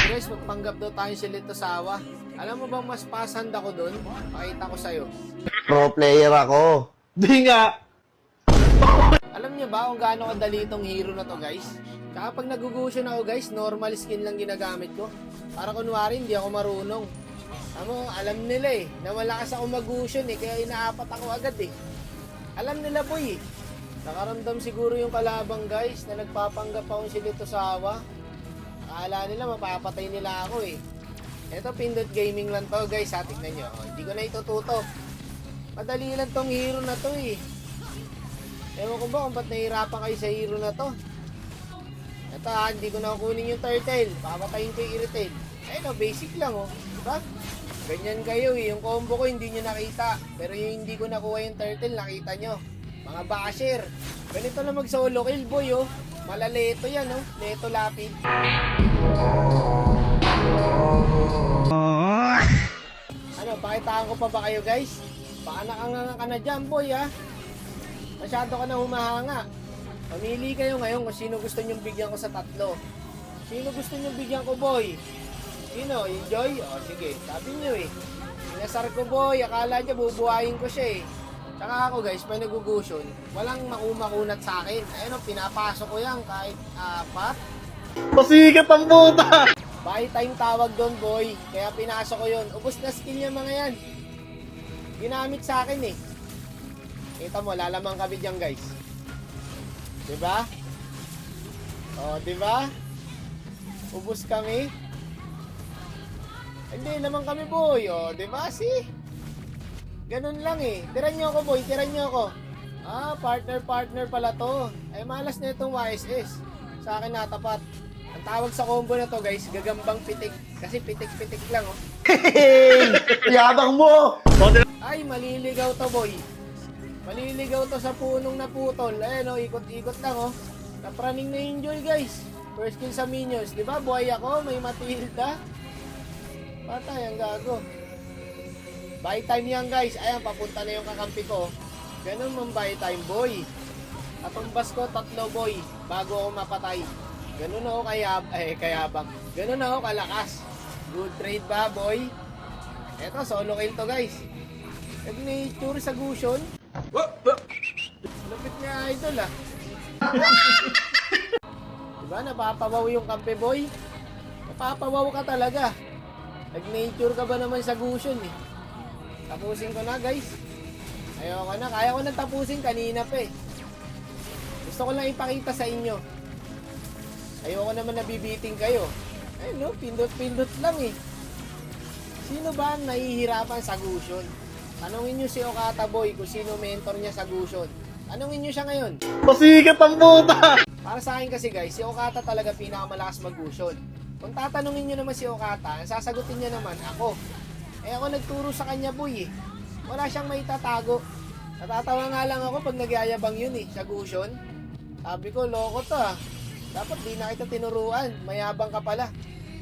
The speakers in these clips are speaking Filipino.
Guys, magpanggap daw tayo si Lito Sawa. Alam mo bang mas pasand ako dun? Pakita ko sa'yo. Pro player ako. Di nga. Alam niyo ba kung gaano kadali itong hero na to, guys? Tsaka pag nagugusyon ako, guys, normal skin lang ginagamit ko. Para kunwari, hindi ako marunong. Alam nila na malakas ako mag-gusyon kaya inaapat ako agad Alam nila boy Nakaramdam siguro yung kalabang guys na nagpapanggap akong si Lito Sawa. Akala nila mapapatay nila ako Ito pindot gaming lang to guys, tignan nyo. Hindi ko na itututo. Madali lang tong hero na to Ewan ko ba kung ba't nahihirapan kayo sa hero na to. Ito hindi ko na kukunin yung turtle. Papatayin ko yung irritate. Basic lang diba? Ganyan kayo yung combo ko hindi nyo nakita. Pero yung hindi ko nakuha yung turtle, nakita nyo. Mga basher. Ganito lang mag solo kill boy Malaleto yan Leto lapid. Pakitaan ko pa ba kayo guys? Baka nakanganga ka na dyan boy Masyado ka na humahanga. Pamili kayo ngayon kung sino gusto nyong bigyan ko sa tatlo. Sino gusto nyong bigyan ko boy? Sino? Enjoy? Sige. Sabi nyo Inasar ko boy. Akala nyo bubuhayin ko siya Tsaka ako guys, pag nagugusyon, walang makumakunat sa akin. Pinapasok ko yan kahit apat. Pasikat ang puta. Buy time tawag doon boy. Kaya pinasok ko yun. Ubus na skill niya mga yan. Ginamit sa akin Kita mo, lalamang kami dyan guys. Diba? Diba? Ubus kami. Hindi naman kami boy diba Ganun lang Tiran nyo ako boy, tiran nyo ako. Partner pala to. Malas na itong YSS. Sa akin natapat. Ang tawag sa combo na to guys, gagambang pitik. Kasi pitik-pitik lang Hey! Yabang mo! Ay, maliligaw to boy. Maliligaw to sa punong naputol. Ikot-ikot lang Napraning na enjoy guys. First kill sa minions. Diba buhay ako, may Matilda. Patay ang gago. Buy time yan guys. Ayan, papunta na yung kakampi ko. Ganun man buy time boy. Katumbas ko 3 boy bago ako mapatay. Ganun ako kayabang. Ganun ako kalakas. Good trade ba boy? Eto, solo kill to guys. Nag-nature sa Gusion. Lupit nga idol Diba napapawaw yung kampe boy? Napapawaw ka talaga. Nag-nature ka ba naman sa Gusion Tapusin ko na guys. Ayoko na. Kaya ko nang tapusin kanina pa Gusto ko lang ipakita sa inyo. Ayoko naman nabibiting kayo. Pindot-pindot lang Sino ba ang nahihirapan sa Gusion? Tanungin nyo si Okata boy kung sino mentor niya sa Gusion. Tanungin nyo siya ngayon. Pasikat ang puta. Para sa akin kasi guys, si Okata talaga pinakamalakas mag-Gusion. Kung tatanungin nyo naman si Okata, ang sasagutin niya naman ako. Ako nagturo sa kanya boy Wala siyang maitatago. Natatawa nga lang ako pag nagyayabang yun sa Gusion. Sabi ko, loko to Dapat di na kita tinuruan. Mayabang ka pala.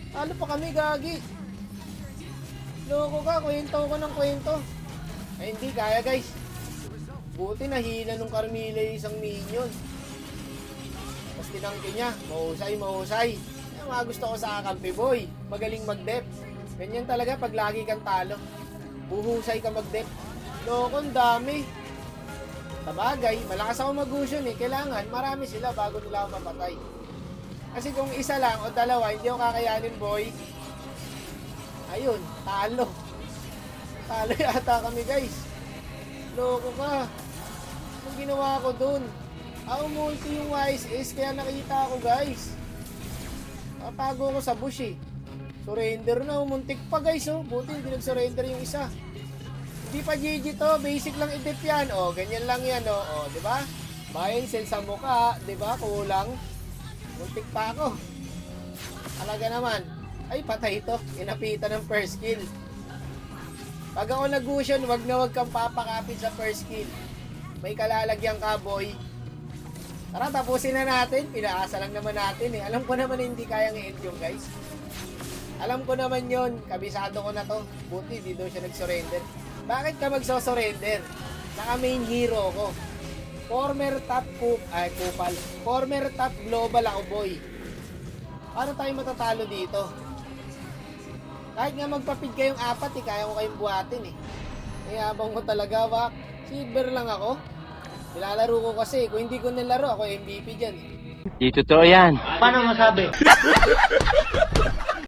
Talo pa kami gagi. Loko ka, kwento ko ng kwento. Hindi kaya guys. Buti nahila nung Carmilla yung isang minion. Tapos tinangkin niya. Mahusay. Yung mga gusto ko sa kakampi boy. Magaling mag-dep. Ganyan talaga pag lagi kang talo. Buhusay ka mag-dep. Lokon dami. Sabagay, malakas ako mag-Gusion Kailangan marami sila bago nila ako mapatay. Kasi kung isa lang o dalawa, hindi ako kakayanin boy. Ayun, talo. Talo yata kami guys. Loko ka. Anong ginawa ko dun? Ako multi yung YSS kaya nakita ako guys. Natago ko sa bush Surrender na, muntik pa guys Buti hindi nag-surrender yung isa. Hindi pa GG to, basic lang i-dip yan ganyan lang yan diba? Buy and sell sa mukha, diba? Kulang. Muntik pa ako. Talaga naman. Ay, patay to. Inapitan ng first kill. Pag ako nag-Gusion, wag kang papakapit sa first kill. May kalalagyan ka boy. Tara, tapusin na natin. Pinaasa lang naman natin Alam ko naman hindi kayang i-end yung guys. Alam ko naman yon, kabisado ko na to. Buti di daw siya nag-surrender. Bakit ka magso-surrender? Naka-main hero ko. Former top Former top global ako boy. Paano tayo matatalo dito? Kahit nga magpapid kayong 4 kaya ko kayong buhatin eh. Yabang mo talaga, Wak. Silver lang ako. Nilalaro ko kasi. Kung hindi ko nilaro, ako MVP dyan eh. Di totoo yan. Paano masabi?